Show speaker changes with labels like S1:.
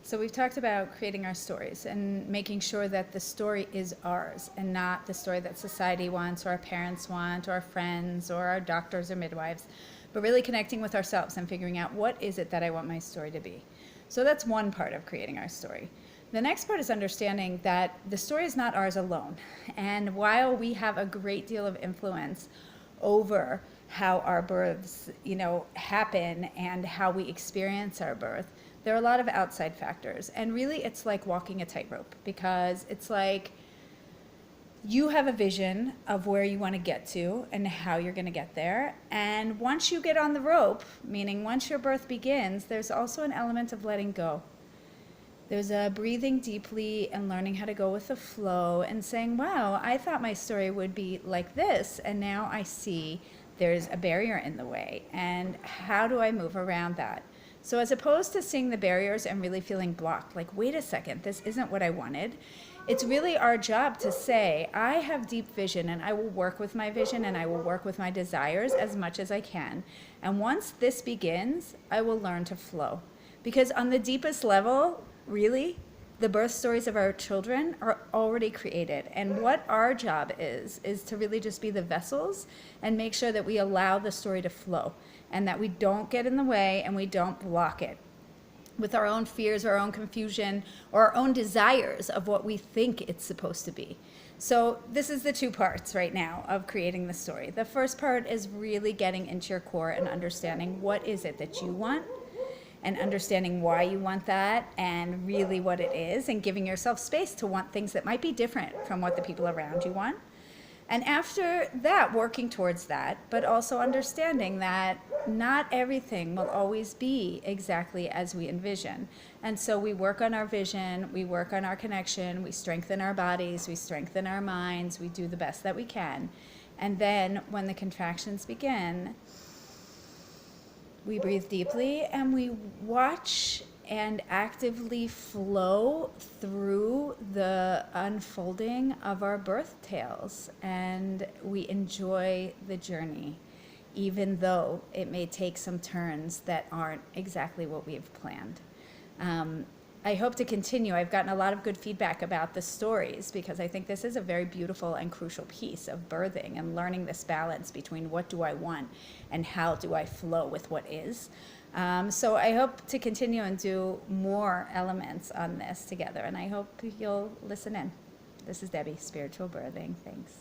S1: So we've talked about creating our stories and making sure that the story is ours and not the story that society wants or our parents want or our friends or our doctors or midwives, but really connecting with ourselves and figuring out what is it that I want my story to be. So that's one part of creating our story. The next part is understanding that the story is not ours alone. And while we have a great deal of influence over how our births, happen and how we experience our birth, there are a lot of outside factors. And really, it's like walking a tightrope, because it's like you have a vision of where you want to get to and how you're going to get there. And once you get on the rope, meaning once your birth begins, there's also an element of letting go. There's a breathing deeply and learning how to go with the flow and saying, wow, I thought my story would be like this, and now I see there's a barrier in the way. And how do I move around that? So as opposed to seeing the barriers and really feeling blocked, like, wait a second, this isn't what I wanted, it's really our job to say, I have deep vision and I will work with my vision and I will work with my desires as much as I can. And once this begins, I will learn to flow. Because on the deepest level, really, the birth stories of our children are already created. And what our job is to really just be the vessels and make sure that we allow the story to flow and that we don't get in the way and we don't block it with our own fears, our own confusion, or our own desires of what we think it's supposed to be. So this is the two parts right now of creating the story. The first part is really getting into your core and understanding what is it that you want, and understanding why you want that and really what it is, and giving yourself space to want things that might be different from what the people around you want. And after that, working towards that, but also understanding that not everything will always be exactly as we envision. And so we work on our vision, we work on our connection, we strengthen our bodies, we strengthen our minds, we do the best that we can. And then when the contractions begin, we breathe deeply and we watch and actively flow through the unfolding of our birth tales. And we enjoy the journey, even though it may take some turns that aren't exactly what we've planned. I hope to continue. I've gotten a lot of good feedback about the stories, because I think this is a very beautiful and crucial piece of birthing and learning this balance between what do I want and how do I flow with what is. So I hope to continue and do more elements on this together, and I hope you'll listen in. This is Debbie, Spiritual Birthing. Thanks.